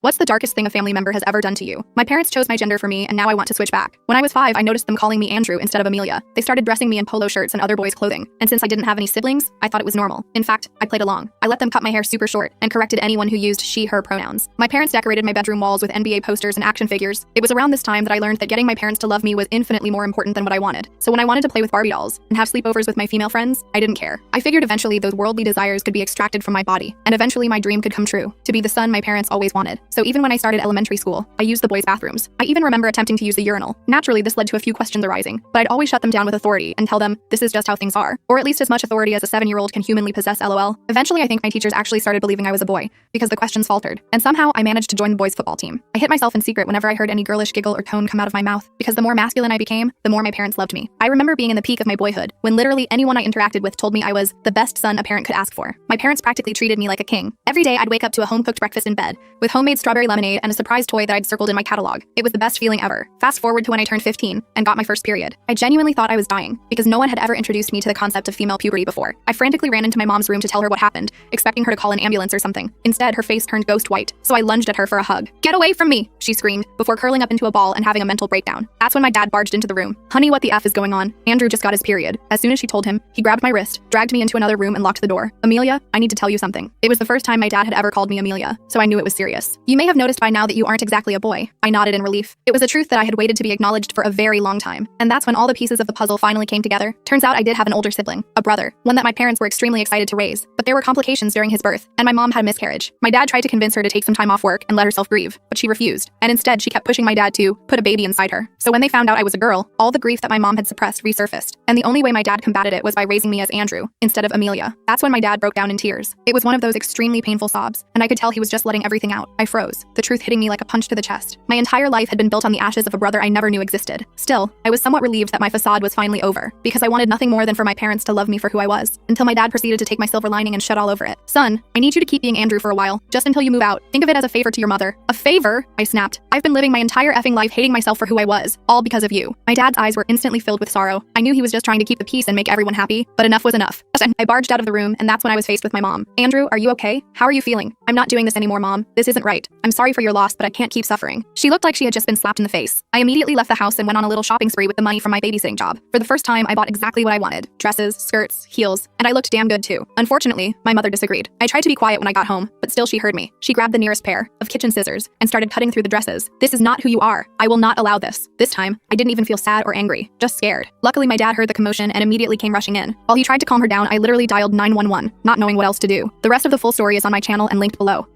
What's the darkest thing a family member has ever done to you? My parents chose my gender for me, and now I want to switch back. When I was 5, I noticed them calling me Andrew instead of Amelia. They started dressing me in polo shirts and other boys' clothing, and since I didn't have any siblings, I thought it was normal. In fact, I played along. I let them cut my hair super short and corrected anyone who used she, her pronouns. My parents decorated my bedroom walls with NBA posters and action figures. It was around this time that I learned that getting my parents to love me was infinitely more important than what I wanted. So when I wanted to play with Barbie dolls and have sleepovers with my female friends, I didn't care. I figured eventually those worldly desires could be extracted from my body, and eventually my dream could come true, to be the son my parents always wanted. So even when I started elementary school, I used the boys' bathrooms. I even remember attempting to use the urinal. Naturally, this led to a few questions arising, but I'd always shut them down with authority and tell them, this is just how things are. Or at least as much authority as a 7-year-old can humanly possess, lol. Eventually, I think my teachers actually started believing I was a boy, because the questions faltered. And somehow, I managed to join the boys' football team. I hit myself in secret whenever I heard any girlish giggle or tone come out of my mouth, because the more masculine I became, the more my parents loved me. I remember being in the peak of my boyhood, when literally anyone I interacted with told me I was the best son a parent could ask for. My parents practically treated me like a king. Every day, I'd wake up to a home-cooked breakfast in bed, with homemade strawberry lemonade and a surprise toy that I'd circled in my catalog. It was the best feeling ever. Fast forward to when I turned 15 and got my first period. I genuinely thought I was dying, because no one had ever introduced me to the concept of female puberty before. I frantically ran into my mom's room to tell her what happened, expecting her to call an ambulance or something. Instead, her face turned ghost white, so I lunged at her for a hug. "Get away from me!" she screamed, before curling up into a ball and having a mental breakdown. That's when my dad barged into the room. "Honey, what the F is going on? Andrew just got his period." As soon as she told him, he grabbed my wrist, dragged me into another room and locked the door. "Amelia, I need to tell you something." It was the first time my dad had ever called me Amelia, so I knew it was serious. "You may have noticed by now that you aren't exactly a boy." I nodded in relief. It was a truth that I had waited to be acknowledged for a very long time. And that's when all the pieces of the puzzle finally came together. Turns out I did have an older sibling, a brother, one that my parents were extremely excited to raise. But there were complications during his birth, and my mom had a miscarriage. My dad tried to convince her to take some time off work and let herself grieve, but she refused. And instead, she kept pushing my dad to put a baby inside her. So when they found out I was a girl, all the grief that my mom had suppressed resurfaced. And the only way my dad combated it was by raising me as Andrew, instead of Amelia. That's when my dad broke down in tears. It was one of those extremely painful sobs, and I could tell he was just letting everything out. I froze, the truth hitting me like a punch to the chest. My entire life had been built on the ashes of a brother I never knew existed. Still, I was somewhat relieved that my facade was finally over, because I wanted nothing more than for my parents to love me for who I was, until my dad proceeded to take my silver lining and shit all over it. "Son, I need you to keep being Andrew for a while, just until you move out. Think of it as a favor to your mother." "A favor?" I snapped. "I've been living my entire effing life hating myself for who I was, all because of you." My dad's eyes were instantly filled with sorrow. I knew he was just trying to keep the peace and make everyone happy, but enough was enough. I barged out of the room, and that's when I was faced with my mom. "Andrew, are you okay? How are you feeling?" "I'm not doing this anymore, Mom. This isn't right. I'm sorry for your loss, but I can't keep suffering." She looked like she had just been slapped in the face. I immediately left the house and went on a little shopping spree with the money from my babysitting job. For the first time, I bought exactly what I wanted: dresses, skirts, heels, and I looked damn good too. Unfortunately, my mother disagreed. I tried to be quiet when I got home, but still she heard me. She grabbed the nearest pair of kitchen scissors and started cutting through the dresses. "This is not who you are. I will not allow this." This time, I didn't even feel sad or angry, just scared. Luckily, my dad heard the commotion and immediately came rushing in. While he tried to calm her down, I literally dialed 911, not knowing what else to do. The rest of the full story is on my channel and linked below.